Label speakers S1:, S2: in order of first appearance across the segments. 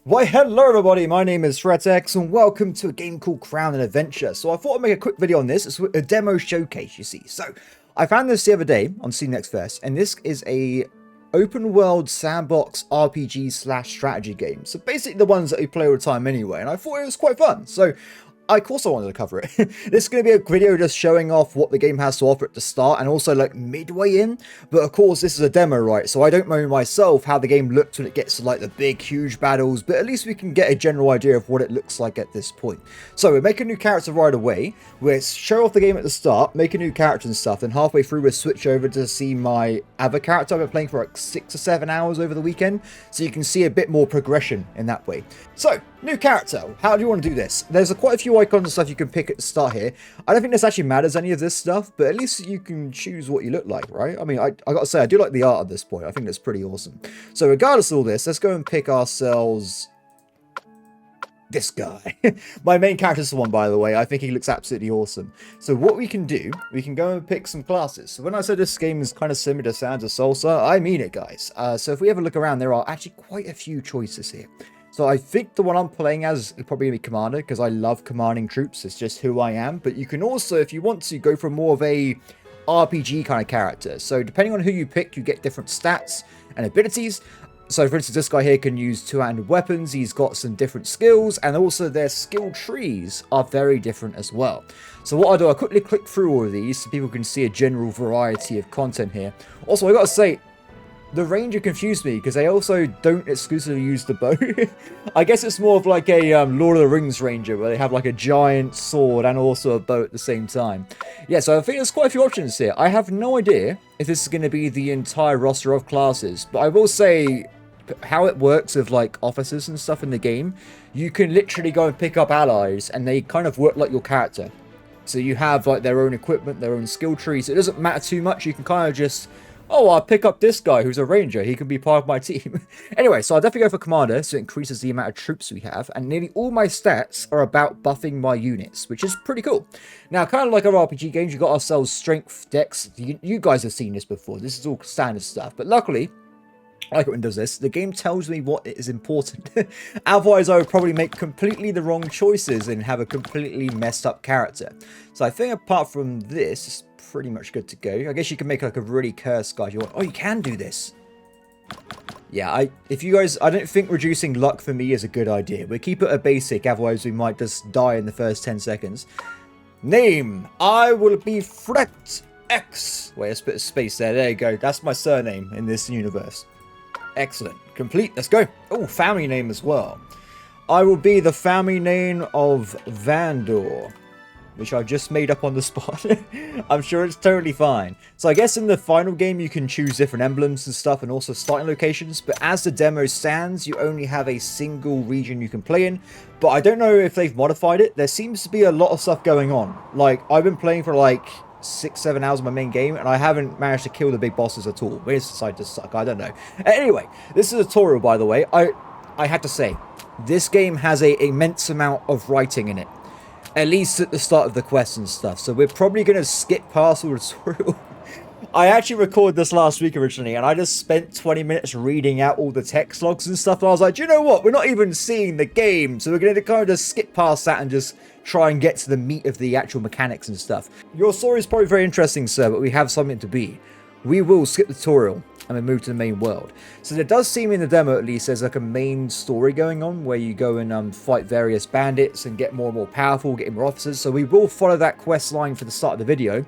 S1: Why hello everybody, my name is Threatx and welcome to a game called Crown and Adventure. So I thought I'd make a quick video on this. It's a demo showcase, you see. So I found this the other day on See Next First, and this is a open world sandbox RPG slash strategy game. So basically the ones that we play all the time anyway, and I thought it was quite fun. So of course I wanted to cover it. This is going to be a video just showing off what the game has to offer at the start and also like midway in. But of course this is a demo, right? So I don't know myself how the game looks when it gets to like the big huge battles, but at least we can get a general idea of what it looks like at this point. So we make a new character right away. We'll show off the game at the start, make a new character and stuff, then halfway through we'll switch over to see my other character I've been playing for like 6 or 7 hours over the weekend. So you can see a bit more progression in that way. So, new character. How do you want to do this? There's quite a few icons and stuff you can pick at the start here. I don't think this actually matters any of this stuff, but at least you can choose what you look like, right? I mean, I gotta say, I do like the art at this point. I think that's pretty awesome. So regardless of all this, let's go and pick ourselves this guy. My main character is the one, by the way. I think he looks absolutely awesome. So what we can do, we can go and pick some classes. So when I said this game is kind of similar to Sands of Salzaar, I mean it, guys. So if we have a look around, there are actually quite a few choices here. So I think the one I'm playing as is probably going to be Commander, because I love commanding troops. It's just who I am. But you can also, if you want to, go for more of a RPG kind of character. So depending on who you pick, you get different stats and abilities. So for instance, this guy here can use two-handed weapons. He's got some different skills, and also their skill trees are very different as well. So what I'll do, I'll quickly click through all of these so people can see a general variety of content here. Also, I got to say, the Ranger confused me because they also don't exclusively use the bow. I guess it's more of like a Lord of the Rings Ranger where they have like a giant sword and also a bow at the same time. Yeah, so I think there's quite a few options here. I have no idea if this is going to be the entire roster of classes, but I will say how it works with like officers and stuff in the game. You can literally go and pick up allies and they kind of work like your character. So you have like their own equipment, their own skill trees. So it doesn't matter too much. You can kind of just, oh, I'll pick up this guy who's a ranger. He can be part of my team. Anyway, so I'll definitely go for commander, so it increases the amount of troops we have. And nearly all my stats are about buffing my units, which is pretty cool. Now, kind of like our RPG games, you got ourselves strength, dex. You guys have seen this before. This is all standard stuff. But luckily, I like it when it does this. The game tells me what is important. Otherwise, I would probably make completely the wrong choices and have a completely messed up character. So I think apart from this, it's pretty much good to go. I guess you can make like a really cursed guy if you want. Oh, you can do this. Yeah, I don't think reducing luck for me is a good idea. We'll keep it a basic, otherwise we might just die in the first 10 seconds. Name. I will be Threatx. Wait, let's put a space there. There you go. That's my surname in this universe. Excellent. Complete. Let's go. Oh, family name as well. I will be the family name of Vandor, which I just made up on the spot. I'm sure it's totally fine. So I guess in the final game you can choose different emblems and stuff and also starting locations, but as the demo stands, you only have a single region you can play in. But I don't know if they've modified it. There seems to be a lot of stuff going on. Like, I've been playing for like 6-7 hours of my main game, and I haven't managed to kill the big bosses at all. Maybe it's decided to suck, I don't know. Anyway, this is a tutorial, by the way. I had to say, this game has a immense amount of writing in it. At least at the start of the quest and stuff. So we're probably going to skip past all the tutorial. I actually recorded this last week originally, and I just spent 20 minutes reading out all the text logs and stuff. And I was like, do you know what? We're not even seeing the game. So we're going to kind of just skip past that and just try and get to the meat of the actual mechanics and stuff. Your story is probably very interesting, sir, but we have something to be. We will skip the tutorial and then move to the main world. So there does seem in the demo, at least, there's like a main story going on where you go and fight various bandits and get more and more powerful, get more officers. So we will follow that quest line for the start of the video,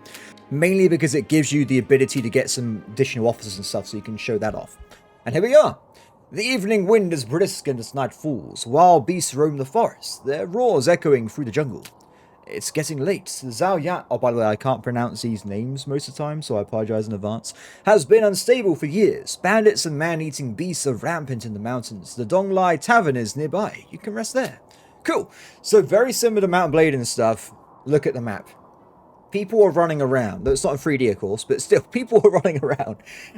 S1: mainly because it gives you the ability to get some additional officers and stuff, so you can show that off. And here we are. The evening wind is brisk and as night falls. Wild beasts roam the forest, their roars echoing through the jungle. It's getting late. Zhao Yat, oh, by the way, I can't pronounce these names most of the time, so I apologize in advance, has been unstable for years. Bandits and man-eating beasts are rampant in the mountains. The Donglai Tavern is nearby. You can rest there. Cool. So very similar to Mount Blade and stuff. Look at the map. People are running around. Though it's not in 3D, of course, but still, people are running around.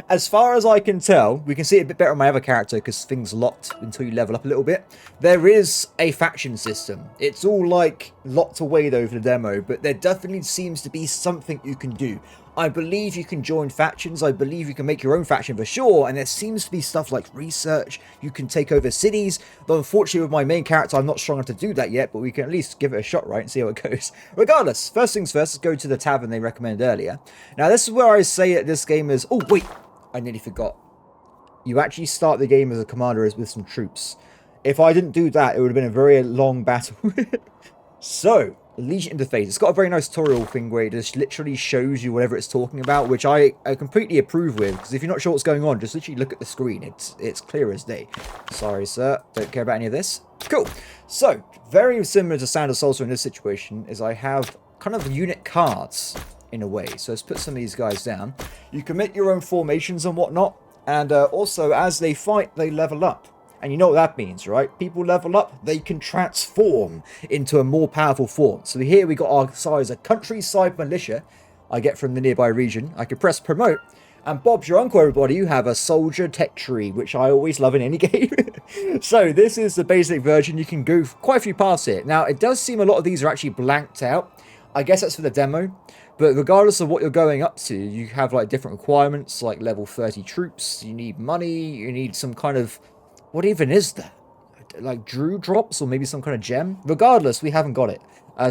S1: As far as I can tell, we can see it a bit better on my other character because things locked until you level up a little bit. There is a faction system. It's all like locked away though for the demo, but there definitely seems to be something you can do. I believe you can join factions. I believe you can make your own faction for sure. And there seems to be stuff like research. You can take over cities. Though unfortunately with my main character, I'm not strong enough to do that yet. But we can at least give it a shot, right? And see how it goes. Regardless, first things first, let's go to the tavern they recommended earlier. Now this is where I say that this game is... Oh, wait. I nearly forgot. You actually start the game as a commander with some troops. If I didn't do that, it would have been a very long battle. So... Legion interface. It's got a very nice tutorial thing where it just literally shows you whatever it's talking about, which I completely approve with, because if you're not sure what's going on, just literally look at the screen. It's clear as day. Sorry, sir. Don't care about any of this. Cool. So, very similar to Sands of Salzaar in this situation, is I have kind of unit cards, in a way. So let's put some of these guys down. You can make your own formations and whatnot, and also, as they fight, they level up. And you know what that means, right? People level up, they can transform into a more powerful form. So here we got our size, a countryside militia I get from the nearby region. I can press promote. And Bob's your uncle, everybody. You have a soldier tech tree, which I always love in any game. So this is the basic version. You can go quite a few past it. Now, it does seem a lot of these are actually blanked out. I guess that's for the demo. But regardless of what you're going up to, you have like different requirements, like level 30 troops. You need money. You need some kind of... What even is that? Like Drew drops or maybe some kind of gem? Regardless, we haven't got it.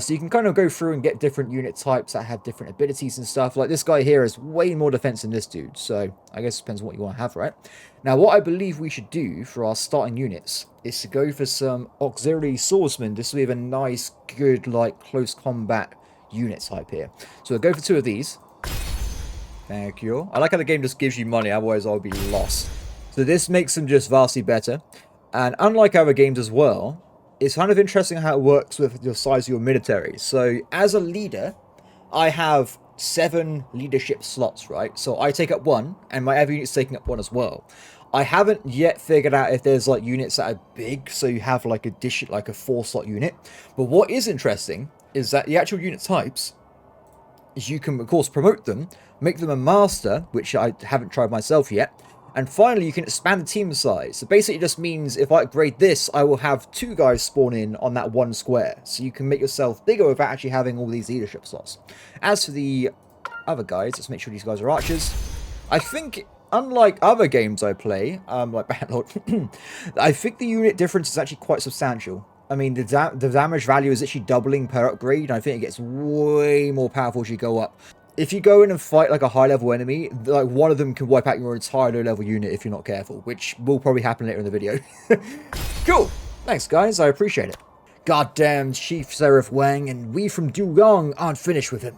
S1: So you can kind of go through and get different unit types that have different abilities and stuff. Like this guy here has way more defense than this dude. So I guess it depends on what you want to have, right? Now, what I believe we should do for our starting units is to go for some auxiliary swordsmen. This will be a nice, good, like close combat unit type here. So we'll go for 2 of these. Thank you. I like how the game just gives you money, otherwise I'll be lost. So this makes them just vastly better. And unlike other games as well, it's kind of interesting how it works with the size of your military. So as a leader, I have 7 leadership slots, right? So I take up 1, and my other unit's taking up 1 as well. I haven't yet figured out if there's like units that are big, so you have like a 4-slot unit. But what is interesting is that the actual unit types, is you can of course promote them, make them a master, which I haven't tried myself yet. And finally, you can expand the team size. So basically, it just means if I upgrade this, I will have 2 guys spawn in on that 1 square. So you can make yourself bigger without actually having all these leadership slots. As for the other guys, let's make sure these guys are archers. I think, unlike other games I play, like Bannerlord, I think the unit difference is actually quite substantial. I mean, the damage value is actually doubling per upgrade. And I think it gets way more powerful as you go up. If you go in and fight like a high-level enemy, like one of them can wipe out your entire low-level unit if you're not careful, which will probably happen later in the video. Cool. Thanks, guys. I appreciate it. Goddamn Chief Sheriff Wang and we from Duyong aren't finished with him.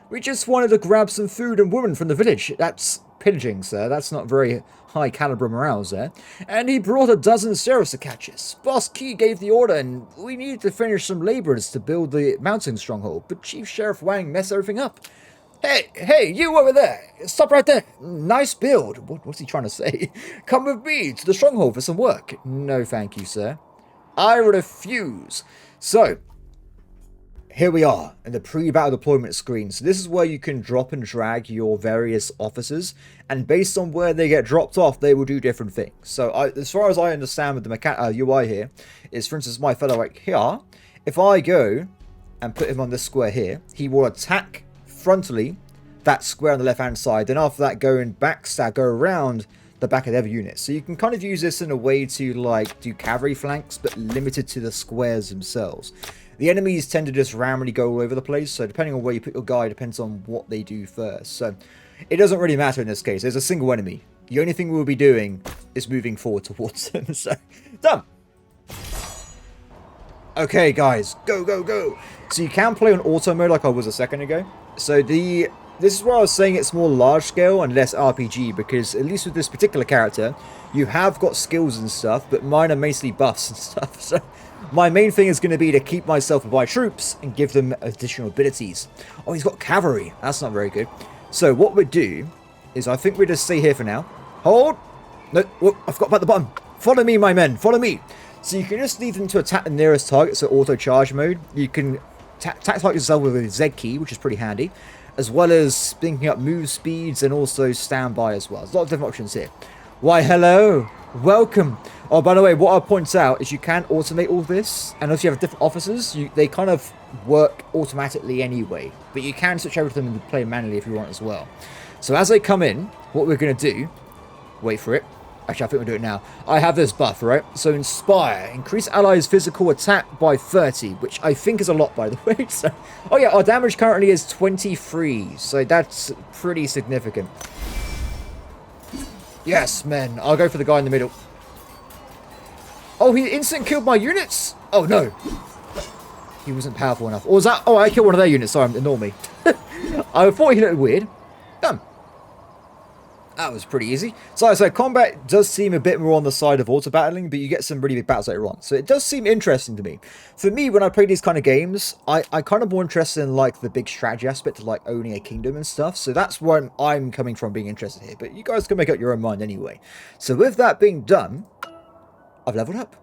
S1: We just wanted to grab some food and women from the village. That's pillaging, sir. That's not very high-caliber morale there. And he brought a dozen sheriffs to catch us. Boss Key gave the order, and we needed to finish some laborers to build the mountain stronghold, but Chief Sheriff Wang messed everything up. Hey, you over there! Stop right there! Nice build! What's he trying to say? Come with me to the stronghold for some work. No, thank you, sir. I refuse. So, here we are in the pre-battle deployment screen. So this is where you can drop and drag your various officers, and based on where they get dropped off, they will do different things. So, as far as I understand with the UI here, is for instance my fellow right here, if I go and put him on this square here, he will attack frontally that square on the left hand side, then after that go around the back of the other unit. So you can kind of use this in a way to like do cavalry flanks, but limited to the squares themselves. The enemies tend to just randomly go all over the place, so depending on where you put your guy depends on what they do first. So it doesn't really matter in this case. There's a single enemy. The only thing we'll be doing is moving forward towards them. So done. Okay guys, go. So you can play on auto mode like I was a second ago. So this is where I was saying it's more large scale and less RPG, because at least with this particular character, you have got skills and stuff, but mine are mostly buffs and stuff. So my main thing is going to be to keep myself with my troops and give them additional abilities. Oh, he's got cavalry. That's not very good. So what we do is I think we just stay here for now. Hold. No, whoop, I forgot about the button. Follow me, my men. Follow me. So you can just leave them to attack the nearest target, so auto charge mode. You can target yourself with a Z key, which is pretty handy, as well as picking up move speeds and also standby as well. There's a lot of different options here. Why, hello. Welcome. Oh, by the way, what I'll point out is you can automate all this, and if you have different officers, they kind of work automatically anyway, but you can switch over to them and play manually if you want as well. So as they come in, what we're going to do, wait for it. Actually, I think we'll do it now. I have this buff, right? So Inspire, increase allies' physical attack by 30, which I think is a lot, by the way. So, oh yeah, our damage currently is 23, so that's pretty significant. Yes, men. I'll go for the guy in the middle. Oh, he instant killed my units? Oh, no. He wasn't powerful enough. Or was that... Oh, I killed one of their units. Sorry, ignore me. I thought he looked weird. Done. That was pretty easy. So, like I said, combat does seem a bit more on the side of auto-battling, but you get some really big battles later on. So it does seem interesting to me. For me, when I play these kind of games, I kind of more interested in, like, the big strategy aspect of, like, owning a kingdom and stuff. So that's where I'm coming from being interested here. But you guys can make up your own mind anyway. So with that being done, I've leveled up.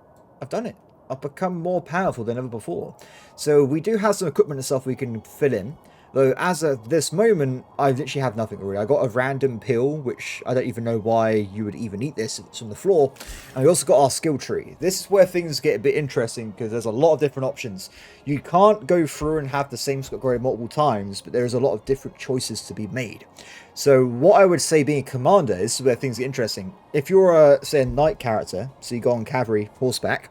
S1: I've done it. I've become more powerful than ever before. So we do have some equipment and stuff we can fill in. Though, as of this moment, I literally have nothing really. I got a random pill, which I don't even know why you would even eat this if it's on the floor. And we also got our skill tree. This is where things get a bit interesting, because there's a lot of different options. You can't go through and have the same skill grade multiple times, but there's a lot of different choices to be made. So, what I would say being a commander, this is where things get interesting. If you're, say, a knight character, so you go on cavalry, horseback,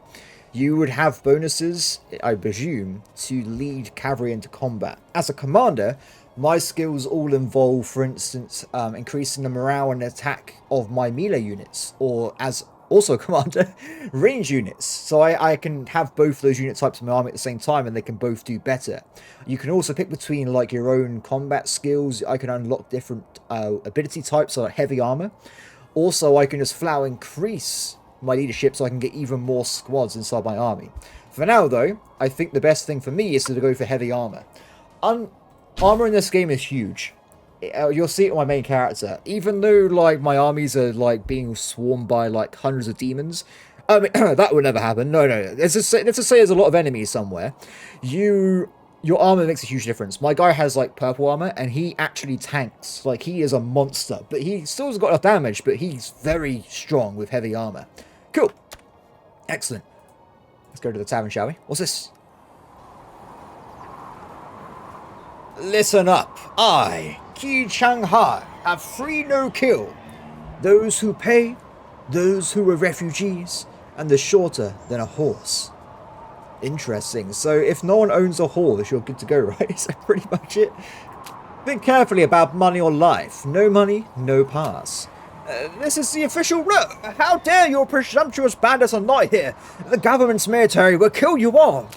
S1: you would have bonuses, I presume, to lead cavalry into combat. As a commander, my skills all involve, for instance, increasing the morale and attack of my melee units, or as also a commander, range units. So I can have both those unit types in my army at the same time, and they can both do better. You can also pick between like your own combat skills. I can unlock different ability types, like heavy armor. Also, I can just flat increase my leadership so I can get even more squads inside my army. For now though, I think the best thing for me is to go for heavy armor. Armor in this game is huge. You'll see it on my main character. Even though like my armies are like being swarmed by like hundreds of demons, I mean, that would never happen. No. Let's just say there's a lot of enemies somewhere. Your armor makes a huge difference. My guy has like purple armor and he actually tanks. Like he is a monster, but he still has got enough damage, but he's very strong with heavy armor. Cool. Excellent. Let's go to the tavern, shall we? What's this? Listen up. I, Qi Changhai, have free no kill. Those who pay, those who are refugees, and the shorter than a horse. Interesting. So if no one owns a horse, you're good to go, right? Is that pretty much it? Think carefully about money or life. No money, no pass. This is the official route. How dare your presumptuous bandits are not here? The government's military will kill you all.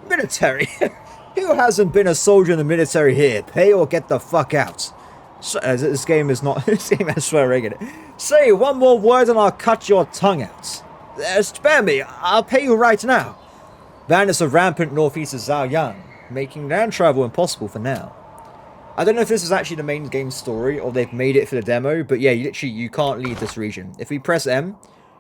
S1: Military? Who hasn't been a soldier in the military here? Pay or get the fuck out. So, this game is not... This game has swearing in it. Say one more word and I'll cut your tongue out. Spare me. I'll pay you right now. Bandits are rampant northeast of Zhaoyang, making land travel impossible for now. I don't know if this is actually the main game story or they've made it for the demo, but yeah, you can't leave this region. If we press M,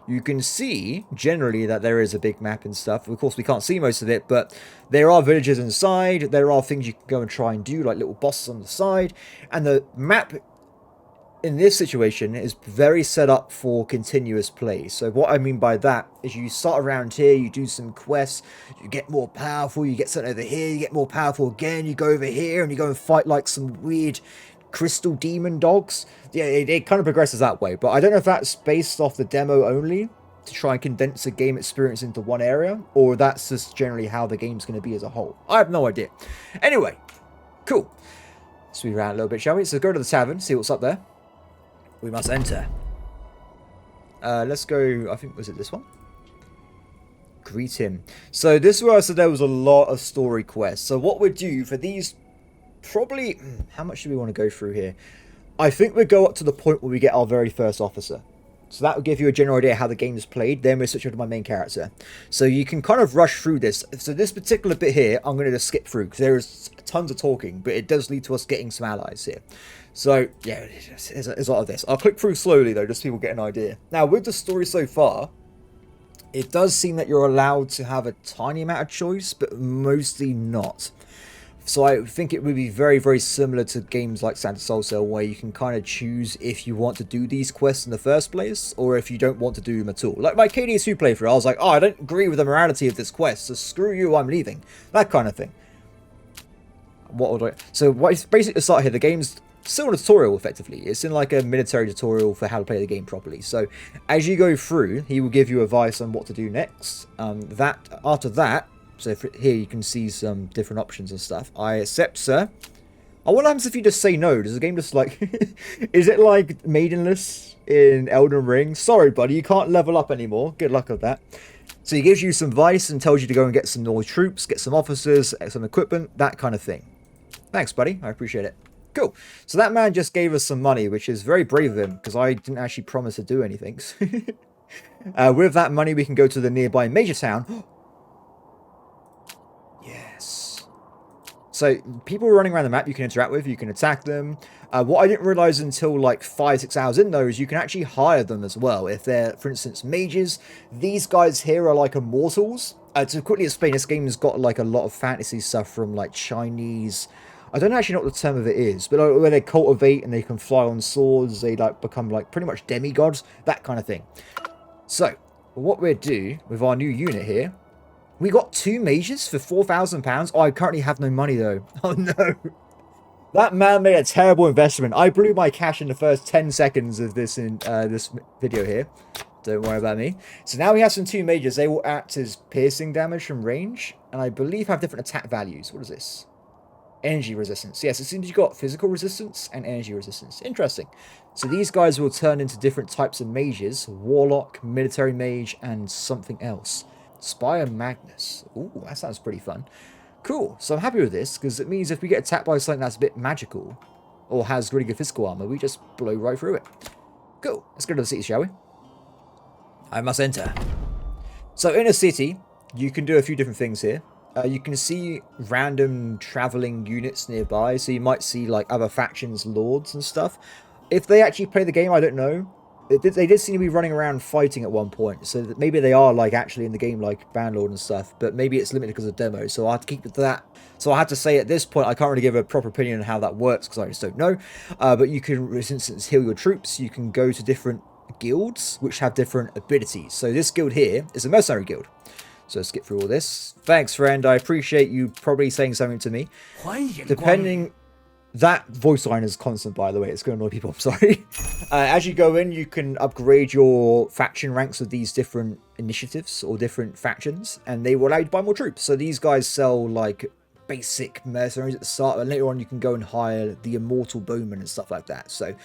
S1: you can see generally that there is a big map and stuff. Of course, we can't see most of it, but there are villages inside. There are things you can go and try and do, like little bosses on the side. And the map in this situation is very set up for continuous play. So what I mean by that is you start around here, you do some quests, you get more powerful, you get something over here, you get more powerful again, you go over here and you go and fight like some weird crystal demon dogs. Yeah, it kind of progresses that way, but I don't know if that's based off the demo only to try and condense a game experience into one area, or that's just generally how the game's going to be as a whole. I have no idea. Anyway, cool. Let's move around a little bit, shall we? So go to the tavern, see what's up there. We must enter. Let's go, I think, was it this one? Greet him. So this is where I said there was a lot of story quests. So what we'd do for these, probably, how much do we want to go through here? I think we'd go up to the point where we get our very first officer. So that will give you a general idea how the game is played. Then we'll switch over to my main character. So you can kind of rush through this. So this particular bit here, I'm going to just skip through because there is tons of talking, but it does lead to us getting some allies here. So yeah, there's a lot of this. I'll click through slowly though, just so people get an idea. Now with the story so far, it does seem that you're allowed to have a tiny amount of choice, but mostly not. So I think it would be very, very similar to games like Sands of Salzaar, where you can kind of choose if you want to do these quests in the first place, or if you don't want to do them at all. Like my KDS2 playthrough, I was like, oh, I don't agree with the morality of this quest, so screw you, I'm leaving. That kind of thing. What would I... So basically to start here, the game's still a tutorial, effectively. It's in like a military tutorial for how to play the game properly. So as you go through, he will give you advice on what to do next. After that, so here you can see some different options and stuff. I accept, sir. Oh, what happens if you just say no? Does the game just like... Is it like Maidenless in Elden Ring? Sorry, buddy, you can't level up anymore. Good luck with that. So he gives you some advice and tells you to go and get some more troops, get some officers, some equipment, that kind of thing. Thanks, buddy. I appreciate it. Cool. So that man just gave us some money, which is very brave of him, because I didn't actually promise to do anything. With that money, we can go to the nearby major town. Yes. So people running around the map you can interact with, you can attack them. What I didn't realize until like 5-6 hours in though is you can actually hire them as well. If they're, for instance, mages, these guys here are like immortals. To quickly explain, this game has got like a lot of fantasy stuff from like Chinese... I don't actually know what the term of it is, but like, where they cultivate and they can fly on swords, they like become like pretty much demigods, that kind of thing. So, what we'll do with our new unit here, we got 2 mages for £4,000. Oh, I currently have no money though. Oh no. That man made a terrible investment. I blew my cash in the first 10 seconds of this this video here. Don't worry about me. So now we have some 2 mages. They will act as piercing damage from range, and I believe have different attack values. What is this? Energy resistance. Yes, it seems you've got physical resistance and energy resistance. Interesting. So these guys will turn into different types of mages. Warlock, military mage, and something else. Spire Magnus. Ooh, that sounds pretty fun. Cool. So I'm happy with this, because it means if we get attacked by something that's a bit magical, or has really good physical armor, we just blow right through it. Cool. Let's go to the city, shall we? I must enter. So in a city, you can do a few different things here. You can see random traveling units nearby, so you might see like other factions, lords and stuff. If they actually play the game, I don't know. They did seem to be running around fighting at one point, so that maybe they are like actually in the game like Bandlord and stuff, but maybe it's limited because of demo, so I have to keep it to that. So I have to say at this point I can't really give a proper opinion on how that works because I just don't know. But you can, for instance, heal your troops. You can go to different guilds which have different abilities. So this guild here is a mercenary guild. So skip through all this. Thanks, friend. I appreciate you probably saying something to me. Depending... That voice line is constant, by the way. It's going to annoy people. I'm sorry. As you go in, you can upgrade your faction ranks with these different initiatives or different factions, and they will allow you to buy more troops. So these guys sell, like, basic mercenaries at the start, and later on you can go and hire the immortal bowmen and stuff like that. So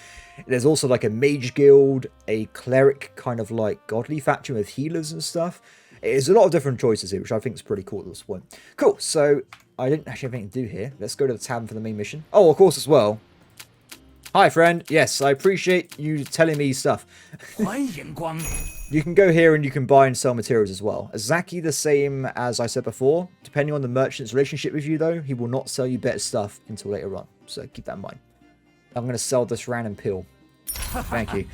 S1: there's also, like, a mage guild, a cleric kind of, like, godly faction with healers and stuff. There's a lot of different choices here, which I think is pretty cool at this point. Cool, so I didn't actually have anything to do here. Let's go to the tavern for the main mission. Oh, of course, as well. Hi, friend. Yes, I appreciate you telling me stuff. You can go here and you can buy and sell materials as well. Exactly the same as I said before. Depending on the merchant's relationship with you, though, he will not sell you better stuff until later on. So keep that in mind. I'm going to sell this random pill. Thank you.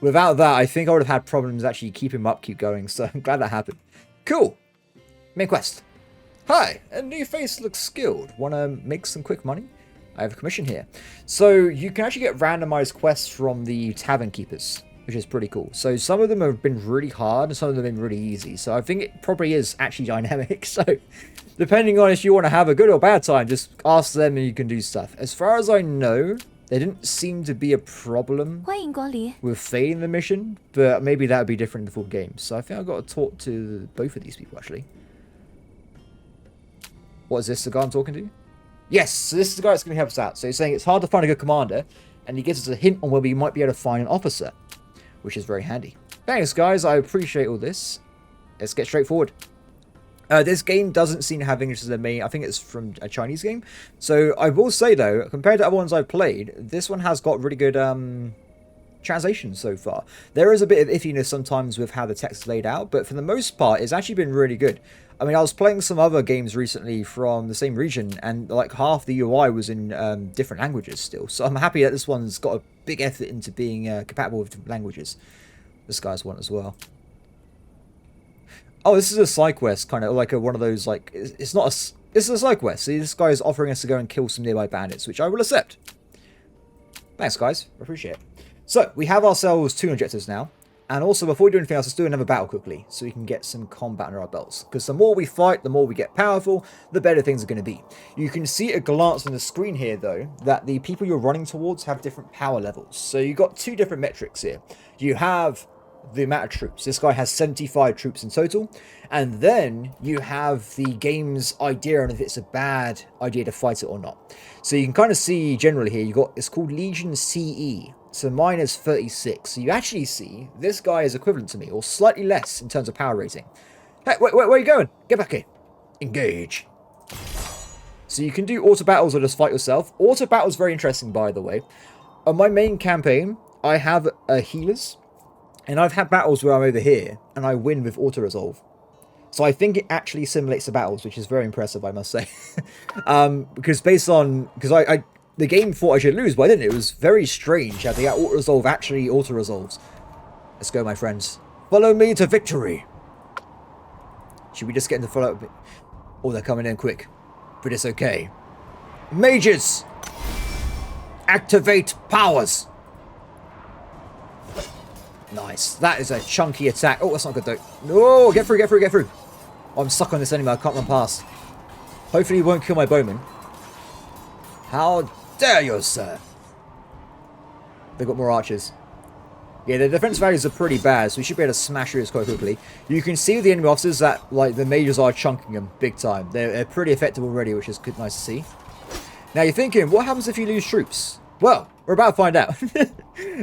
S1: Without that, I think I would have had problems actually keeping him up, keep going. So I'm glad that happened. Cool. Main quest. Hi, a new face looks skilled. Wanna make some quick money? I have a commission here. So you can actually get randomized quests from the tavern keepers, which is pretty cool. So some of them have been really hard and some of them have been really easy. So I think it probably is actually dynamic. So depending on if you want to have a good or bad time, just ask them and you can do stuff. As far as I know, there didn't seem to be a problem with failing the mission, but maybe that would be different in the full game. So I think I've got to talk to both of these people, actually. What is this, the guy I'm talking to? Yes, so this is the guy that's going to help us out. So he's saying it's hard to find a good commander, and he gives us a hint on where we might be able to find an officer, which is very handy. Thanks, guys. I appreciate all this. Let's get straight forward. This game doesn't seem to have English as their main. I think it's from a Chinese game. So I will say, though, compared to other ones I've played, this one has got really good translation so far. There is a bit of iffiness sometimes with how the text is laid out, but for the most part, it's actually been really good. I mean, I was playing some other games recently from the same region, and like half the UI was in different languages still. So I'm happy that this one's got a big effort into being compatible with different languages. This guy's one as well. Oh, this is a side quest, kind of like one of those, like, it's not this is a side quest. See, this guy is offering us to go and kill some nearby bandits, which I will accept. Thanks, guys. I appreciate it. So, we have ourselves 2 objectives now. And also, before we do anything else, let's do another battle quickly, so we can get some combat under our belts. Because the more we fight, the more we get powerful, the better things are going to be. You can see at a glance on the screen here, though, that the people you're running towards have different power levels. So you've got 2 different metrics here. You have the amount of troops. This guy has 75 troops in total. And then you have the game's idea on if it's a bad idea to fight it or not. So you can kind of see generally here, it's called Legion CE. So mine is 36. So you actually see this guy is equivalent to me, or slightly less in terms of power rating. Hey, where are you going? Get back here. Engage. So you can do auto battles or just fight yourself. Auto battles very interesting, by the way. On my main campaign, I have healers. And I've had battles where I'm over here, and I win with auto resolve. So I think it actually simulates the battles, which is very impressive, I must say. Because the game thought I should lose, but I didn't. It was very strange how the auto-resolve actually auto-resolves. Let's go, my friends. Follow me to victory. Should we just get into follow-up? Oh, they're coming in quick. But it's okay. Mages! Activate powers! Nice. That is a chunky attack. Oh, that's not good, though. No! Get through, get through, get through. Oh, I'm stuck on this enemy. I can't run past. Hopefully he won't kill my bowman. How dare you, sir? They've got more archers. Yeah, the defense values are pretty bad, so we should be able to smash through this quite quickly. You can see with the enemy officers that, like, the mages are chunking them big time. They're pretty effective already, which is nice to see. Now, you're thinking, what happens if you lose troops? Well, we're about to find out.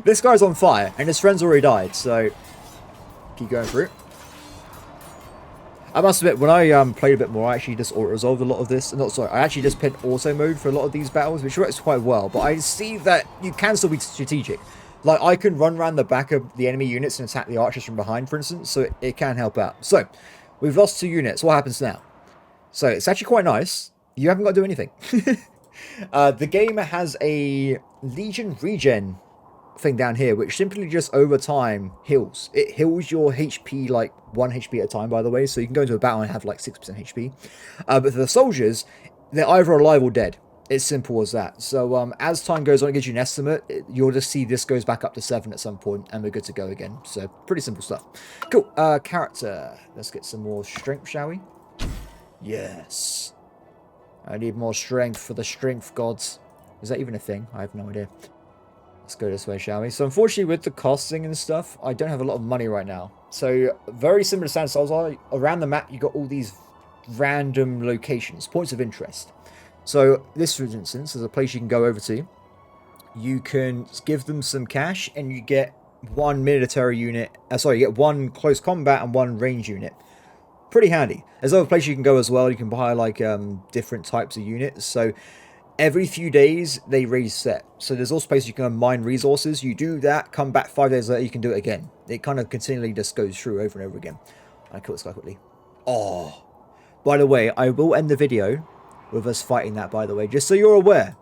S1: This guy's on fire, and his friend's already died, so keep going through. I must admit, when I played a bit more, I actually just auto-resolved a lot of this. I actually just picked auto mode for a lot of these battles, which works quite well. But I see that you can still be strategic. Like, I can run around the back of the enemy units and attack the archers from behind, for instance, so it can help out. So, we've lost 2 units. What happens now? So, it's actually quite nice. You haven't got to do anything. The game has a Legion regen thing down here, which simply just over time heals. It heals your HP like 1 HP at a time, by the way, so you can go into a battle and have like 6% HP. But for the soldiers, they're either alive or dead. It's simple as that. So as time goes on, it gives you an estimate. You'll just see this goes back up to 7 at some point, and we're good to go again. So pretty simple stuff. Cool. Character. Let's get some more strength, shall we? Yes. I need more strength for the strength gods. Is that even a thing? I have no idea. Let's go this way, shall we? So unfortunately, with the costing and stuff, I don't have a lot of money right now. So very similar to Sands of Salzaar, around the map, you got all these random locations, points of interest. So this, for instance, is a place you can go over to. You can give them some cash, and you get 1 military unit. You get 1 close combat and 1 range unit. Pretty handy. There's other places you can go as well. You can buy like different types of units. So every few days they reset. So there's also places you can mine resources. You do that, come back 5 days later, you can do it again. It kind of continually just goes through over and over again. I kill this guy quickly. Oh, by the way, I will end the video with us fighting that, by the way, just so you're aware.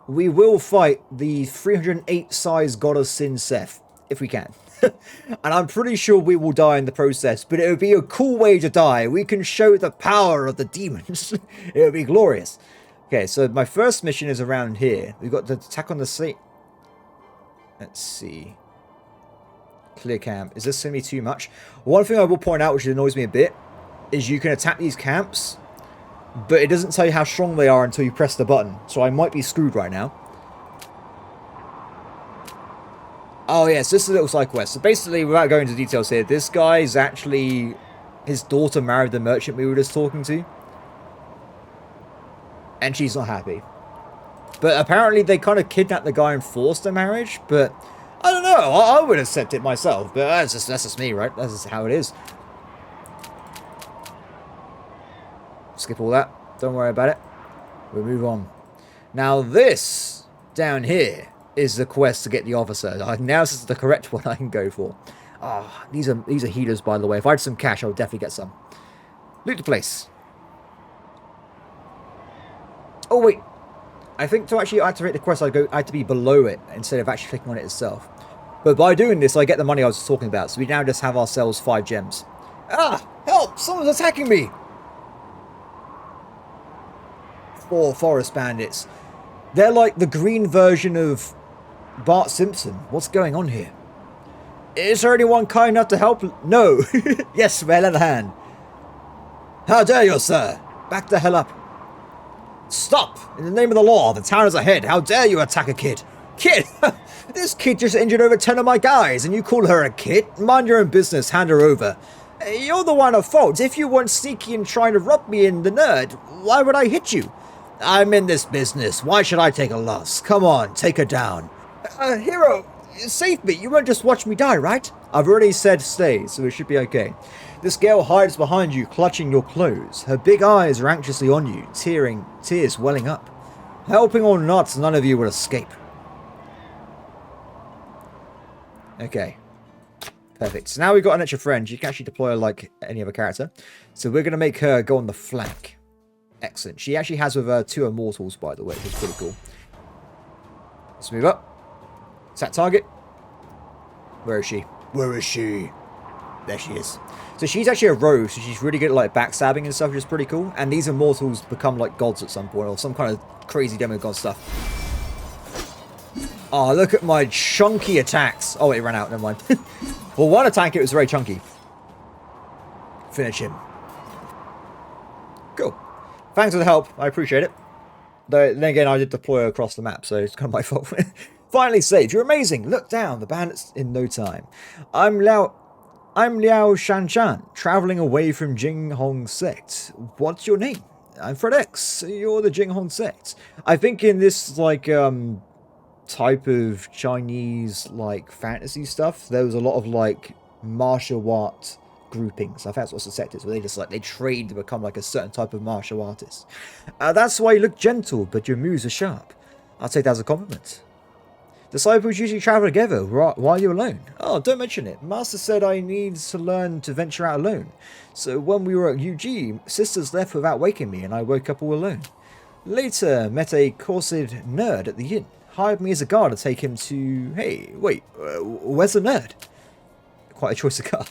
S1: We will fight the 308 size God of Sin Seth, if we can. And I'm pretty sure we will die in the process, but it would be a cool way to die. We can show the power of the demons. It would be glorious. Okay, so my first mission is around here. We've got the attack on the sea. Let's see. Clear camp. Is this going to be too much? One thing I will point out, which annoys me a bit, is you can attack these camps, but it doesn't tell you how strong they are until you press the button. So I might be screwed right now. Oh yes, this is a little side quest. So basically, without going into details here, this guy is actually... his daughter married the merchant we were just talking to. And she's not happy. But apparently they kind of kidnapped the guy and forced a marriage. But I don't know. I would accept it myself. But that's just me, right? That's just how it is. Skip all that. Don't worry about it. We'll move on. Now this down here is the quest to get the officer. Now this is the correct one I can go for. Ah, these are healers, by the way. If I had some cash, I would definitely get some. Loot the place. Oh wait, I think to actually activate the quest, I had to be below it instead of actually clicking on it itself. But by doing this, I get the money I was talking about. So we now just have ourselves 5 gems. Ah, help! Someone's attacking me! 4 forest bandits. They're like the green version of Bart Simpson. What's going on here? Is there anyone kind enough to help? No. Yes, well, lend a hand. How dare you, sir? Back the hell up. Stop! In the name of the law, the town is ahead. How dare you attack a kid? Kid? This kid just injured over 10 of my guys, and you call her a kid? Mind your own business, hand her over. You're the one at fault. If you weren't sneaky and trying to rob me in the nerd, why would I hit you? I'm in this business. Why should I take a loss? Come on, take her down. Hero, save me. You won't just watch me die, right? I've already said stay, so it should be okay. This girl hides behind you, clutching your clothes. Her big eyes are anxiously on you, tears welling up. Helping or not, none of you will escape. Okay. Perfect. So now we've got an extra friend. You can actually deploy her like any other character. So we're going to make her go on the flank. Excellent. She actually has with her 2 immortals, by the way, which is pretty cool. Let's move up. Set target. Where is she? Where is she? There she is. So she's actually a rogue, so she's really good at like backstabbing and stuff, which is pretty cool. And these immortals become like gods at some point, or some kind of crazy demigod stuff. Oh, look at my chunky attacks. Oh, it ran out. Never mind. Well, one attack, it was very chunky. Finish him. Cool. Thanks for the help. I appreciate it. Though, then again, I did deploy across the map, so it's kind of my fault. Finally saved. You're amazing. Look down. The bandits in no time. I'm Liao Shanchan, traveling away from Jing Hong sect. What's your name? I'm Threatx. You're the Jing Hong sect. I think in this, like, type of Chinese like fantasy stuff, there was a lot of like martial art groupings. I think that's what the sect is, where they just like they train to become like a certain type of martial artist. That's why you look gentle, but your moves are sharp. I'll take that as a compliment. Disciples usually travel together while you're alone. Oh, don't mention it. Master said I need to learn to venture out alone. So when we were at UG, sisters left without waking me, and I woke up all alone. Later, met a corseted nerd at the inn. Hired me as a guard to take him to... Hey, wait, where's the nerd? Quite a choice of guard.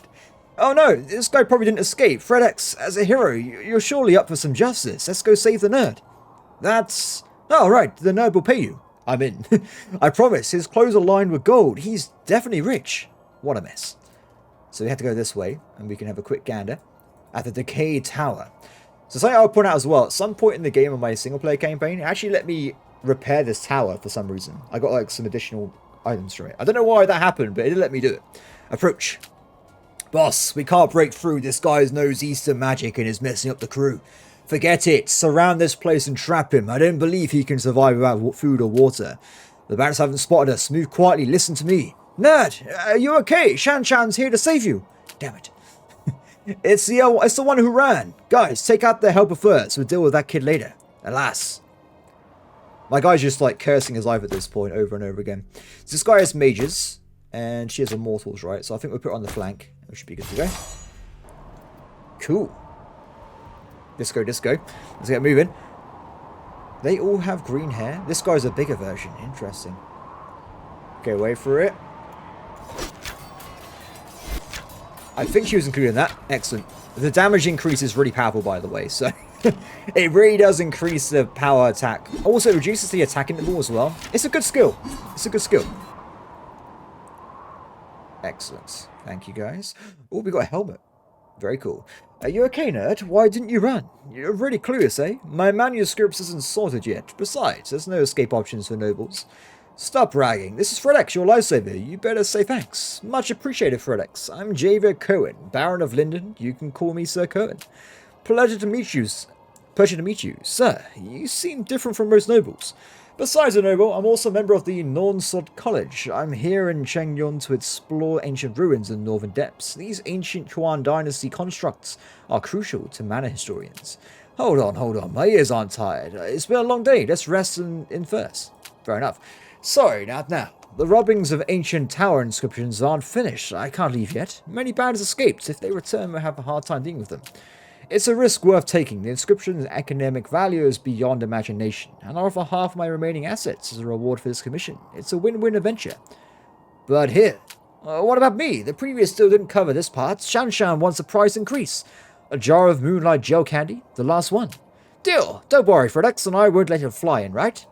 S1: Oh no, this guy probably didn't escape. Threatx, as a hero, you're surely up for some justice. Let's go save the nerd. That's... Oh, right, the nerd will pay you. I'm in. I promise, his clothes are lined with gold. He's definitely rich. What a mess. So we have to go this way, and we can have a quick gander at the Decayed Tower. So something I'll point out as well, at some point in the game of my single-player campaign, it actually let me repair this tower for some reason. I got like some additional items from it. I don't know why that happened, but it did let me do it. Approach. Boss, we can't break through. This guy knows Eastern magic and is messing up the crew. Forget it. Surround this place and trap him. I don't believe he can survive without food or water. The bandits haven't spotted us. Move quietly. Listen to me. Nerd, are you okay? Shan-Chan's here to save you. Damn it. It's the one who ran. Guys, take out the helper first. We'll deal with that kid later. Alas. My guy's just like cursing his life at this point over and over again. So this guy has mages, and she has immortals, right? So I think we'll put her on the flank. We should be good to go. Cool. Disco, disco. Let's get moving. They all have green hair. This guy's a bigger version. Interesting. Okay, wait for it. I think she was included in that. Excellent. The damage increase is really powerful, by the way, so... It really does increase the power attack. Also, it reduces the attack interval as well. It's a good skill. It's a good skill. Excellent. Thank you, guys. Oh, we got a helmet. Very cool. Are you okay, nerd? Why didn't you run? You're really clueless, eh? My manuscript isn't sorted yet. Besides, there's no escape options for nobles. Stop bragging. This is Threatx, your lifesaver. You better say thanks. Much appreciated, Threatx. I'm Javier Cohen, Baron of Linden. You can call me Sir Cohen. Pleasure to meet you. Sir, you seem different from most nobles. Besides a noble, I'm also a member of the Nornsod College. I'm here in Chengyun to explore ancient ruins in northern depths. These ancient Yuan dynasty constructs are crucial to manor historians. Hold on. My ears aren't tired. It's been a long day. Let's rest in first. Fair enough. Sorry, now. The robbings of ancient tower inscriptions aren't finished. I can't leave yet. Many bandits escaped. If they return, we'll have a hard time dealing with them. It's a risk worth taking. The inscription's economic value is beyond imagination, and I offer half my remaining assets as a reward for this commission. It's a win-win adventure. But here, what about me? The previous deal didn't cover this part. Shan wants a price increase. A jar of moonlight gel candy, the last one. Deal. Don't worry, Threatx, and I won't let him fly in, right?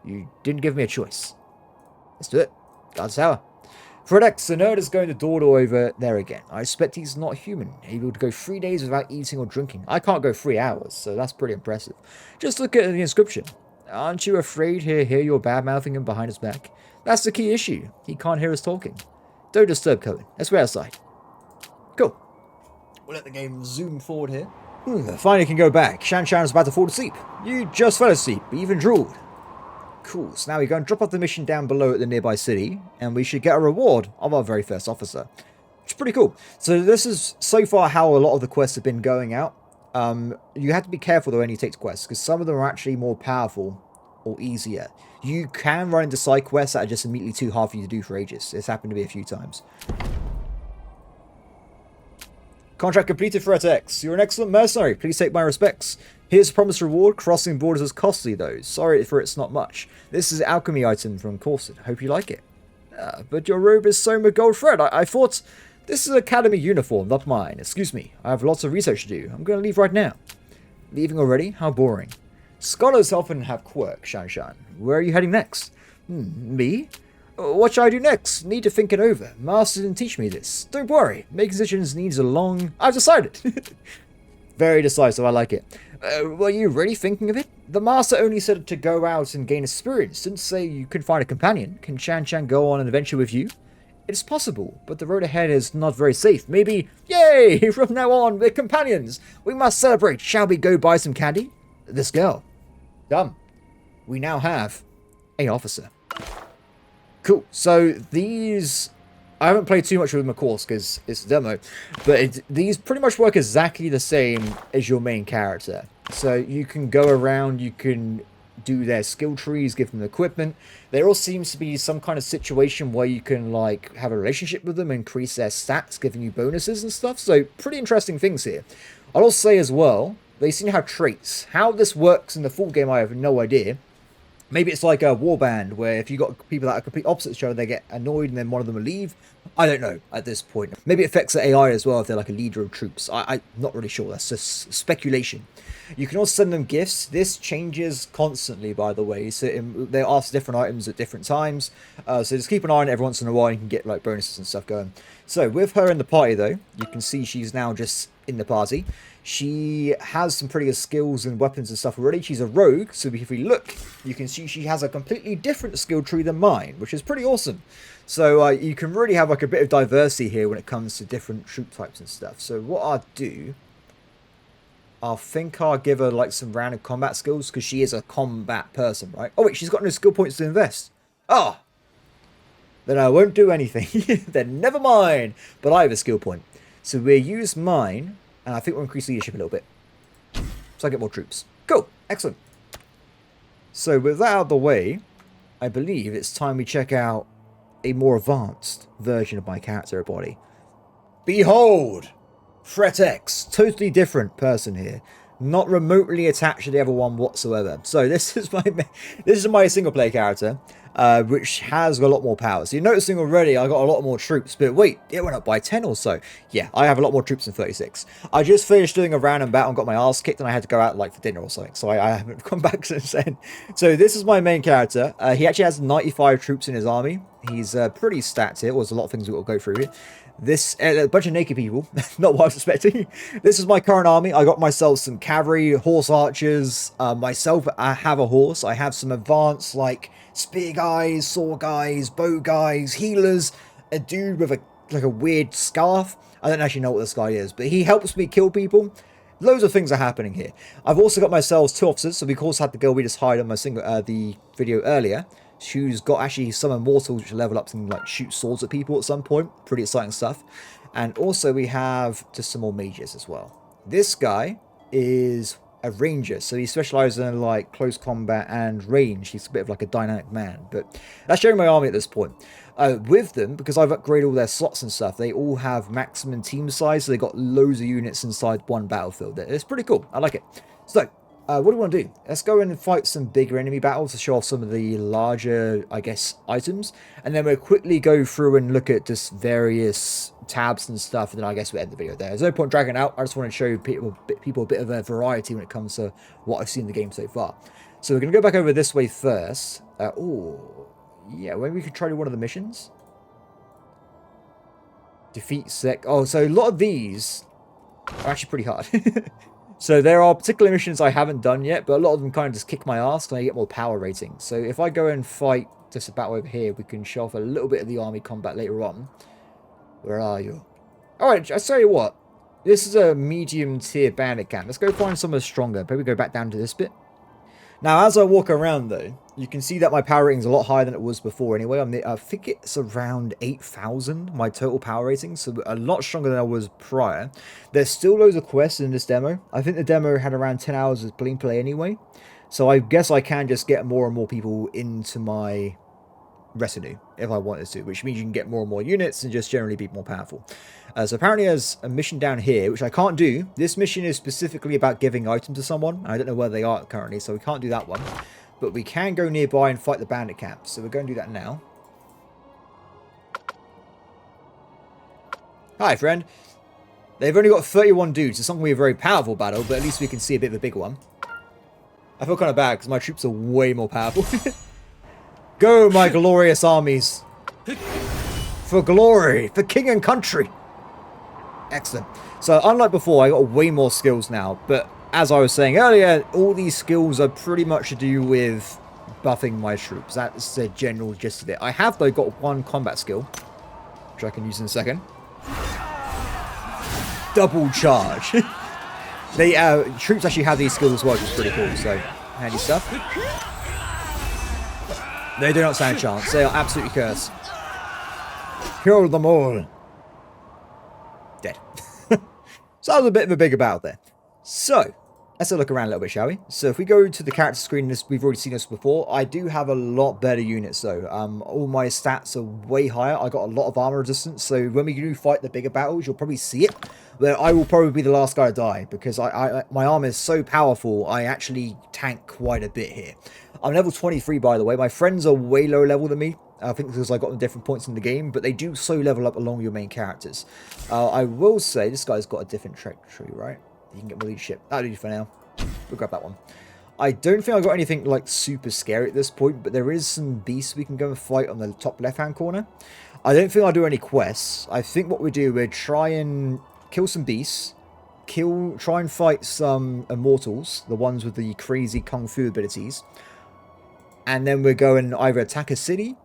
S1: You didn't give me a choice. Let's do it. God's tower. Threatx, the nerd is going to dawdle over there again. I expect he's not human, able to go 3 days without eating or drinking. I can't go 3 hours, so that's pretty impressive. Just look at the inscription. Aren't you afraid he'll hear your bad-mouthing him behind his back? That's the key issue. He can't hear us talking. Don't disturb Cohen. Let's wait outside. Cool. We'll let the game zoom forward here. Finally can go back. Shan is about to fall asleep. You just fell asleep, even drooled. Cool, so now we go and drop off the mission down below at the nearby city, and we should get a reward of our very first officer. Which is pretty cool. So this is so far how a lot of the quests have been going out. You have to be careful though when you take quests, because some of them are actually more powerful or easier. You can run into side quests that are just immediately too hard for you to do for ages. It's happened to me a few times. Contract completed for Threatx. You're an excellent mercenary. Please take my respects. Here's a promised reward. Crossing borders is costly though. Sorry for it's not much. This is an alchemy item from Corset. Hope you like it. But your robe is sewn with gold thread. I thought this is an academy uniform, not mine. Excuse me. I have lots of research to do. I'm going to leave right now. Leaving already? How boring. Scholars often have quirks, Shan. Where are you heading next? Me? What should I do next? Need to think it over. Master didn't teach me this. Don't worry. Making decisions needs a long... I've decided. Very decisive. I like it. Were you really thinking of it? The Master only said to go out and gain experience. Didn't say you could find a companion. Can Shan go on an adventure with you? It's possible, but the road ahead is not very safe. Maybe... Yay! From now on, we're companions. We must celebrate. Shall we go buy some candy? This girl. Done. We now have an officer. Cool. So these, I haven't played too much with them, of course, because it's a demo, but these pretty much work exactly the same as your main character. So you can go around, you can do their skill trees, give them equipment. There all seems to be some kind of situation where you can like have a relationship with them, increase their stats, giving you bonuses and stuff. So pretty interesting things here. I'll also say as well, they seem to have traits. How this works in the full game, I have no idea. Maybe it's like a warband, where if you got people that are complete opposite each other, they get annoyed and then one of them will leave. I don't know at this point. Maybe it affects the AI as well if they're like a leader of troops. I'm not really sure. That's just speculation. You can also send them gifts. This changes constantly, by the way. So they ask different items at different times. So just keep an eye on it every once in a while. You can get like bonuses and stuff going. So with her in the party, though, you can see she's now just in the party. She has some pretty good skills and weapons and stuff already. She's a rogue, so if we look, you can see she has a completely different skill tree than mine, which is pretty awesome. So you can really have like a bit of diversity here when it comes to different troop types and stuff. So what I'll do, I think I'll give her like some random combat skills, because she is a combat person, right? Oh wait, she's got no skill points to invest. Ah! Then I won't do anything. Then never mind. But I have a skill point. So we'll use mine. And I think we'll increase leadership a little bit. So I get more troops. Cool. Excellent. So with that out of the way, I believe it's time we check out a more advanced version of my character body. Behold! Threatx. Totally different person here. Not remotely attached to the other one whatsoever. So this is my single player character. Which has a lot more power. So you're noticing already I got a lot more troops, but wait, it went up by 10 or so. Yeah, I have a lot more troops than 36. I just finished doing a random battle and got my ass kicked, and I had to go out like for dinner or something, so I haven't come back since then. So this is my main character. He actually has 95 troops in his army. He's pretty stacked here. Well, there's a lot of things we've got to go through here. This, a bunch of naked people, not what I was expecting. This is my current army. I got myself some cavalry, horse archers, myself, I have a horse. I have some advanced, like, spear guys, sword guys, bow guys, healers, a dude with a weird scarf. I don't actually know what this guy is, but he helps me kill people. Loads of things are happening here. I've also got myself 2 officers, so we of course had the girl we just hired on my the video earlier, who's got actually some immortals which level up and like shoot swords at people at some point. Pretty exciting stuff. And also we have just some more mages as well. This guy is a ranger, so he specializes in like close combat and range. He's a bit of like a dynamic man, but that's showing my army at this point. With them, because I've upgraded all their slots and stuff, they all have maximum team size, so they got loads of units inside one battlefield. It's pretty cool. I like it. So What do we want to do? Let's go in and fight some bigger enemy battles to show off some of the larger, I guess, items. And then we'll quickly go through and look at just various tabs and stuff. And then I guess we'll end the video there. There's no point dragging it out. I just want to show people a bit of a variety when it comes to what I've seen in the game so far. So we're going to go back over this way first. Oh, yeah, maybe we could try to do one of the missions. Defeat sec. Oh, so a lot of these are actually pretty hard. So there are particular missions I haven't done yet, but a lot of them kind of just kick my ass and I get more power ratings. So if I go and fight just about over here, we can show off a little bit of the army combat later on. Where are you? Alright, I tell you what. This is a medium tier bandit camp. Let's go find somewhere stronger. Maybe go back down to this bit. Now, as I walk around, though, you can see that my power rating is a lot higher than it was before anyway. I think it's around 8,000, my total power rating, so a lot stronger than I was prior. There's still loads of quests in this demo. I think the demo had around 10 hours of gameplay anyway, so I guess I can just get more and more people into my retinue if I wanted to, which means you can get more and more units and just generally be more powerful. So apparently there's a mission down here, which I can't do. This mission is specifically about giving items to someone. I don't know where they are currently, so we can't do that one. But we can go nearby and fight the bandit camp. So we're going to do that now. Hi, friend. They've only got 31 dudes. It's not going to be a very powerful battle, but at least we can see a bit of a bigger one. I feel kind of bad because my troops are way more powerful. Go, my glorious armies. For glory, for king and country. Excellent. So, unlike before, I got way more skills now. But, as I was saying earlier, all these skills are pretty much to do with buffing my troops. That's the general gist of it. I have, though, got one combat skill, which I can use in a second. Double charge. Troops actually have these skills as well, which is pretty cool. So, handy stuff. They do not stand a chance. They are absolutely cursed. Kill them all. Dead. So that was a bit of a bigger battle there. So, let's have a look around a little bit, shall we? So if we go to the character screen, we've already seen this before. I do have a lot better units though. All my stats are way higher. I got a lot of armor resistance. So when we do fight the bigger battles, you'll probably see it. But I will probably be the last guy to die because my armor is so powerful. I actually tank quite a bit here. I'm level 23, by the way. My friends are way lower level than me. I think because I got them different points in the game, but they do so level up along your main characters. I will say this guy's got a different trajectory, right? You can get more leadership. That'll do for now. We'll grab that one. I don't think I got anything like super scary at this point, but there is some beasts we can go and fight on the top left-hand corner. I don't think I'll do any quests. I think what we do, we'll try and kill some beasts, try and fight some immortals, the ones with the crazy kung fu abilities, and then we're going to either attack a city,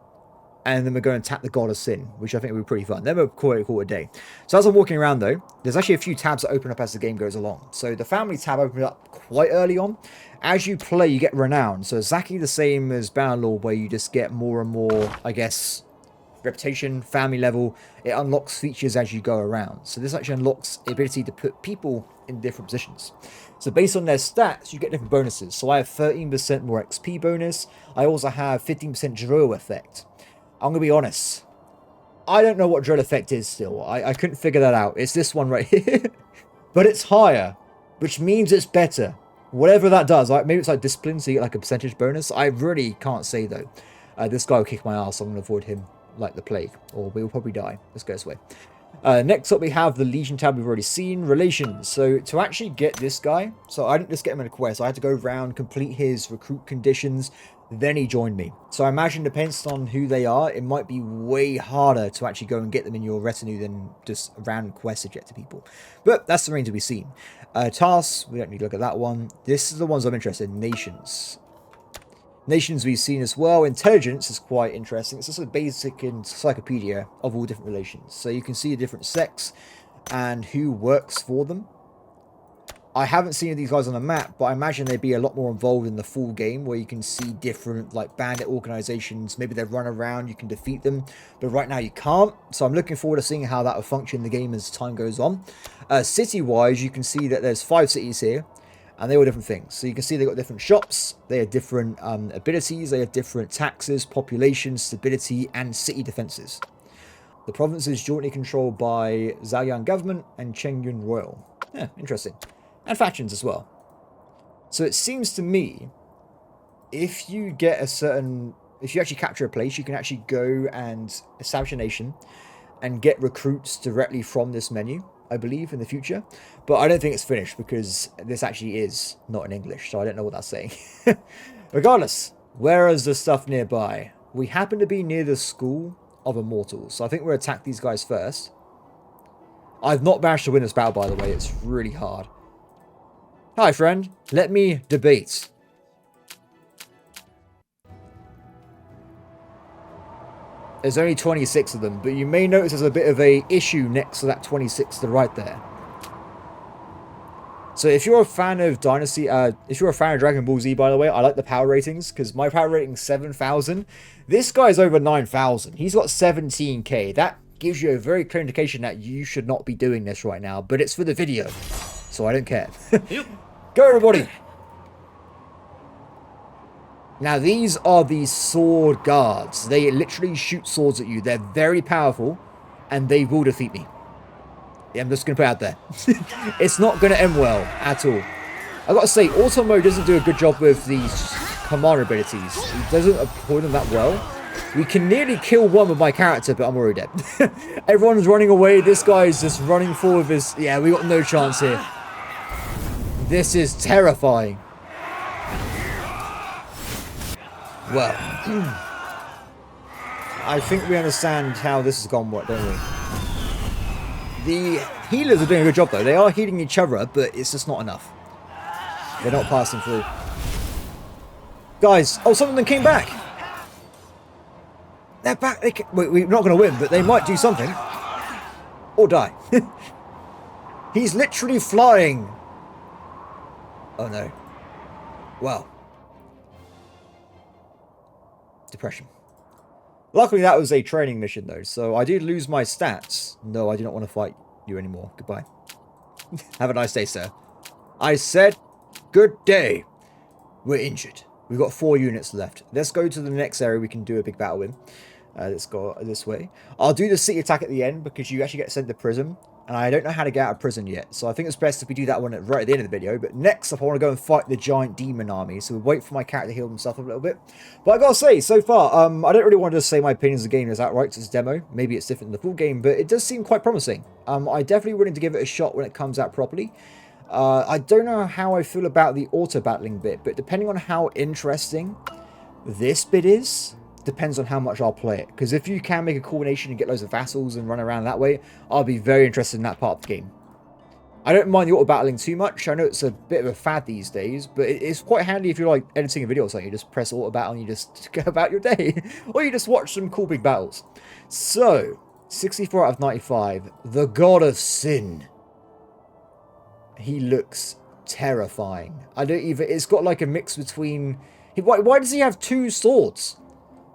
S1: and then we're going to attack the God of Sin, which I think will be pretty fun. Then we'll call it a day. So as I'm walking around, though, there's actually a few tabs that open up as the game goes along. So the family tab opened up quite early on. As you play, you get renown. So exactly the same as Bannerlord, where you just get more and more, I guess, reputation, family level. It unlocks features as you go around. So this actually unlocks the ability to put people in different positions. So based on their stats, you get different bonuses. So I have 13% more XP bonus. I also have 15% drill effect. I'm going to be honest. I don't know what drill effect is still. I couldn't figure that out. It's this one right here. But it's higher, which means it's better. Whatever that does. Maybe it's like discipline, so you get like a percentage bonus. I really can't say, though. This guy will kick my ass, so I'm going to avoid him like the plague. Or we will probably die. Let's go this way. Next up, we have the Legion tab we've already seen. Relations. So to actually get this guy, so I didn't just get him in a quest. I had to go around, complete his recruit conditions. Then he joined me. So I imagine, depends on who they are, it might be way harder to actually go and get them in your retinue than just random quests to get to people. But that's the range to be seen. Tasks, we don't need to look at that one. This is the ones I'm interested in. Nations. Nations we've seen as well. Intelligence is quite interesting. It's just a basic encyclopedia of all different relations. So you can see the different sects and who works for them. I haven't seen these guys on the map, but I imagine they'd be a lot more involved in the full game, where you can see different like bandit organizations. Maybe they run around, you can defeat them, but right now you can't. So I'm looking forward to seeing how that will function in the game as time goes on. City-wise, you can see that there's 5 cities here, and they all different things. So you can see they've got different shops, they have different abilities, they have different taxes, population, stability, and city defenses. The province is jointly controlled by Zhaoyang government and Chengyun royal. Yeah, interesting. And factions as well. So it seems to me, if you get a certain... If you actually capture a place, you can actually go and establish a nation and get recruits directly from this menu, I believe, in the future. But I don't think it's finished because this actually is not in English, so I don't know what that's saying. Regardless, where is the stuff nearby? We happen to be near the School of Immortals, so I think we'll attack these guys first. I've not managed to win this battle, by the way. It's really hard. Hi, friend. Let me debate. There's only 26 of them, but you may notice there's a bit of a issue next to that 26 to the right there. So if you're a fan of Dynasty, if you're a fan of Dragon Ball Z, by the way, I like the power ratings, because my power rating is 7,000. This guy's over 9,000. He's got 17k. That gives you a very clear indication that you should not be doing this right now, but it's for the video, so I don't care. Go, everybody! Now, these are the sword guards. They literally shoot swords at you. They're very powerful, and they will defeat me. Yeah, I'm just going to put it out there. It's not going to end well at all. I've got to say, Auto Mode doesn't do a good job with these commander abilities. He doesn't employ them that well. We can nearly kill one with my character, but I'm already dead. Everyone's running away. This guy's just running forward with his... Yeah, we got no chance here. This is terrifying. Well, I think we understand how this has gone, don't we? The healers are doing a good job, though. They are healing each other, but it's just not enough. They're not passing through. Guys, oh, some of them came back. They're back. We're not going to win, but they might do something. Or die. He's literally flying. Oh, no. Well. Depression. Luckily, that was a training mission, though, so I did lose my stats. No, I do not want to fight you anymore. Goodbye. Have a nice day, sir. I said good day. We're injured. We've got 4 units left. Let's go to the next area we can do a big battle in. Let's go this way. I'll do the city attack at the end because you actually get sent to prison. And I don't know how to get out of prison yet. So I think it's best if we do that one right at the end of the video. But next up, I want to go and fight the giant demon army. So we'll wait for my character to heal himself a little bit. But I gotta say, so far, I don't really want to just say my opinions of the game is outright. It's a demo. Maybe it's different than the full game. But it does seem quite promising. I definitely willing to give it a shot when it comes out properly. I don't know how I feel about the auto-battling bit. But depending on how interesting this bit is... depends on how much I'll play it. Because if you can make a coordination and get loads of vassals and run around that way, I'll be very interested in that part of the game. I don't mind the auto-battling too much. I know it's a bit of a fad these days, but it's quite handy if you're like editing a video or something. You just press auto-battle and you just go about your day. Or you just watch some cool big battles. So, 64 out of 95. The God of Sin. He looks terrifying. I don't even... It's got like a mix between... Why does he have 2 swords?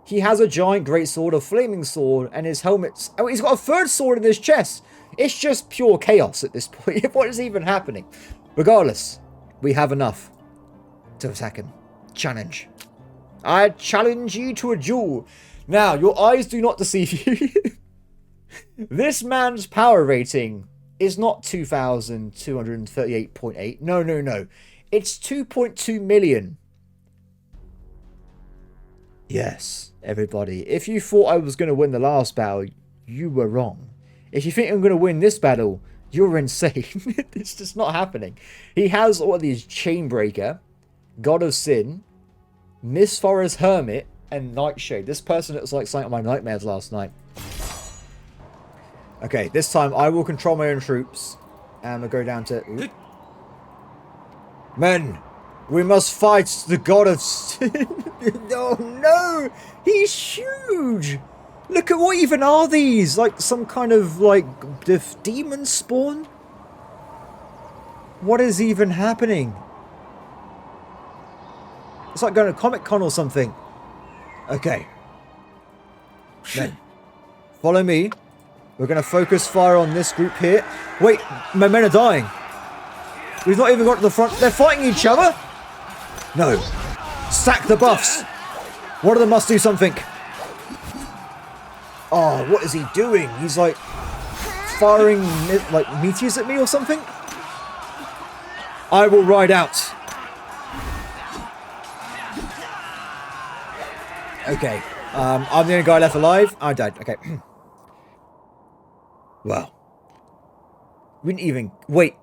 S1: He has a giant greatsword, a flaming sword, and his helmet's... Oh, he's got a 3rd sword in his chest. It's just pure chaos at this point. What is even happening? Regardless, we have enough to attack him. Challenge. I challenge you to a duel. Now, your eyes do not deceive you. This man's power rating is not 2,238.8. No, no, no. It's 2.2 million. Yes, everybody. If you thought I was going to win the last battle, you were wrong. If you think I'm going to win this battle, you're insane. It's just not happening. He has all of these Chainbreaker, God of Sin, Miss Forest Hermit, and Nightshade. This person looks like something of my nightmares last night. Okay, this time I will control my own troops. And we'll go down to... Ooh. Men! We must fight the God of Sin. Oh no! He's huge! Look at what even are these? Like some kind of like demon spawn? What is even happening? It's like going to Comic-Con or something. Okay. Men, follow me. We're going to focus fire on this group here. Wait, my men are dying. We've not even got to the front. They're fighting each other? No. Stack the buffs. One of them must do something. Oh, what is he doing? He's like firing like meteors at me or something? I will ride out. Okay. I'm the only guy left alive. I died. Okay. Wow. We didn't even... Wait.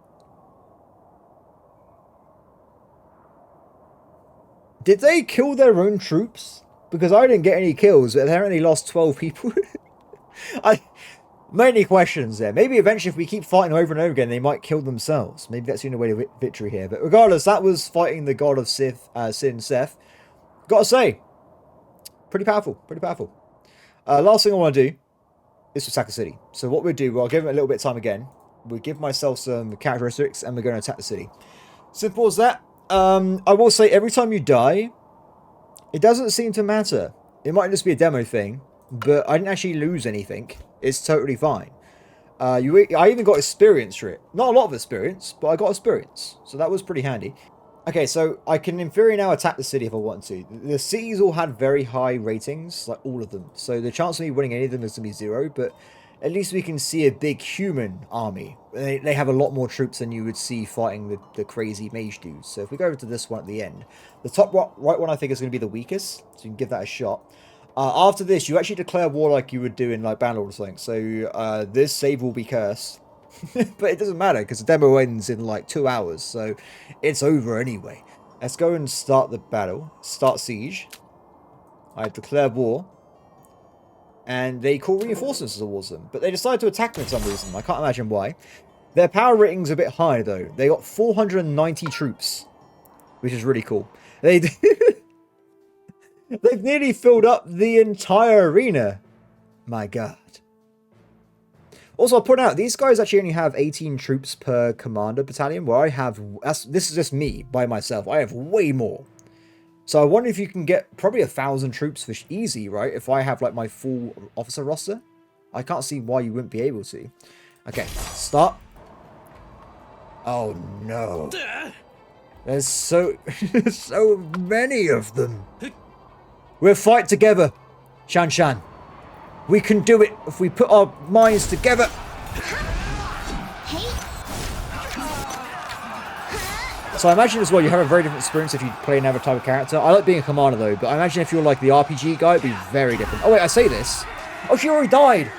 S1: Did they kill their own troops? Because I didn't get any kills, but apparently lost 12 people. Many questions there. Maybe eventually if we keep fighting over and over again, they might kill themselves. Maybe that's the only way to victory here. But regardless, that was fighting the god of Sin, Seth. Gotta say, pretty powerful. Pretty powerful. Last thing I want to do is to attack the city. So what we'll do, I'll give it a little bit of time again. We'll give myself some characteristics and we're going to attack the city. Simple as that. I will say every time you die, it doesn't seem to matter. It might just be a demo thing, but I didn't actually lose anything. It's totally fine. I even got experience for it. Not a lot of experience, but I got experience. So that was pretty handy. Okay, so I can in theory now attack the city if I want to. The cities all had very high ratings, like all of them. So the chance of me winning any of them is going to be 0, but at least we can see a big human army. They have a lot more troops than you would see fighting the crazy mage dudes. So if we go over to this one at the end, the top right one I think is going to be the weakest, so you can give that a shot. After this, you actually declare war like you would do in like Bannerlord or something. So this save will be cursed. But it doesn't matter because the demo ends in like 2 hours, so it's over anyway. Let's go and start the battle. Start siege. I declare war. And they call reinforcements towards them. But they decide to attack them for some reason. I can't imagine why. Their power rating's a bit high though. They got 490 troops. Which is really cool. They've nearly filled up the entire arena. My god. Also, I'll point out, these guys actually only have 18 troops per commander battalion, where I have... This is just me, by myself. I have way more. So I wonder if you can get probably 1,000 troops for easy, right? If I have, like, my full officer roster. I can't see why you wouldn't be able to. Okay, start. Oh, no. There's so many of them. We'll fight together, Shan Shan. We can do it if we put our minds together. So I imagine as well you have a very different experience if you play another type of character. I like being a commander though, but I imagine if you're like the RPG guy, it'd be very different. Oh wait, I say this. Oh, she already died.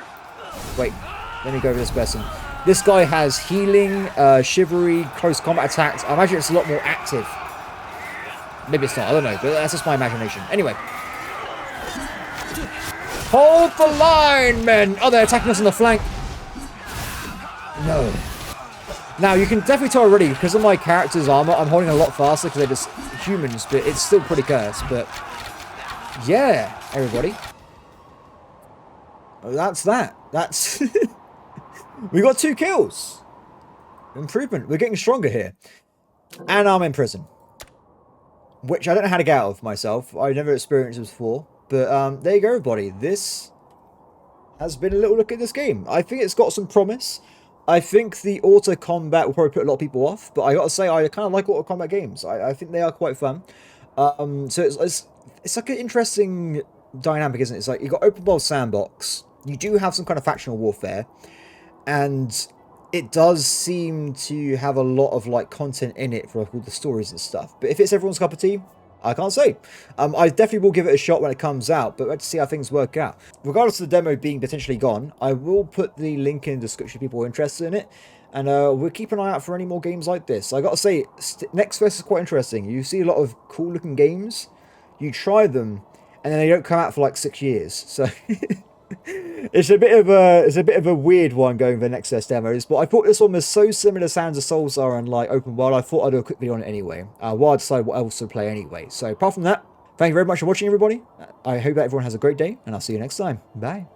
S1: Wait, let me go over this person. This guy has healing, chivalry, close combat attacks. I imagine it's a lot more active. Maybe it's not, I don't know, but that's just my imagination. Anyway. Hold the line, men! Oh, they're attacking us on the flank. No. Now, you can definitely tell already, because of my character's armor, I'm holding a lot faster because they're just humans, but it's still pretty cursed, but... Yeah, everybody. Oh, that's that. That's... We got 2 kills. Improvement. We're getting stronger here. And I'm in prison. Which I don't know how to get out of myself. I've never experienced this before. But there you go, everybody. This has been a little look at this game. I think it's got some promise. I think the auto combat will probably put a lot of people off. But I gotta say, I kind of like auto combat games. I think they are quite fun. So it's like an interesting dynamic, isn't it? It's like you've got open world sandbox. You do have some kind of factional warfare. And it does seem to have a lot of like content in it for like, all the stories and stuff. But if it's everyone's cup of tea, I can't say. I definitely will give it a shot when it comes out, but let's see how things work out. Regardless of the demo being potentially gone, I will put the link in the description if people are interested in it. And we'll keep an eye out for any more games like this. I gotta say, Next Fest is quite interesting. You see a lot of cool looking games, you try them, and then they don't come out for like 6 years. So... It's a bit of a weird one going for the Next Fest demos, but I thought this one was so similar to Sands of Salzaar and like open world, I thought I'd do a quick video on it anyway, while I decide what else to play anyway. So apart from that, thank you very much for watching, everybody. I hope that everyone has a great day, and I'll see you next time. Bye.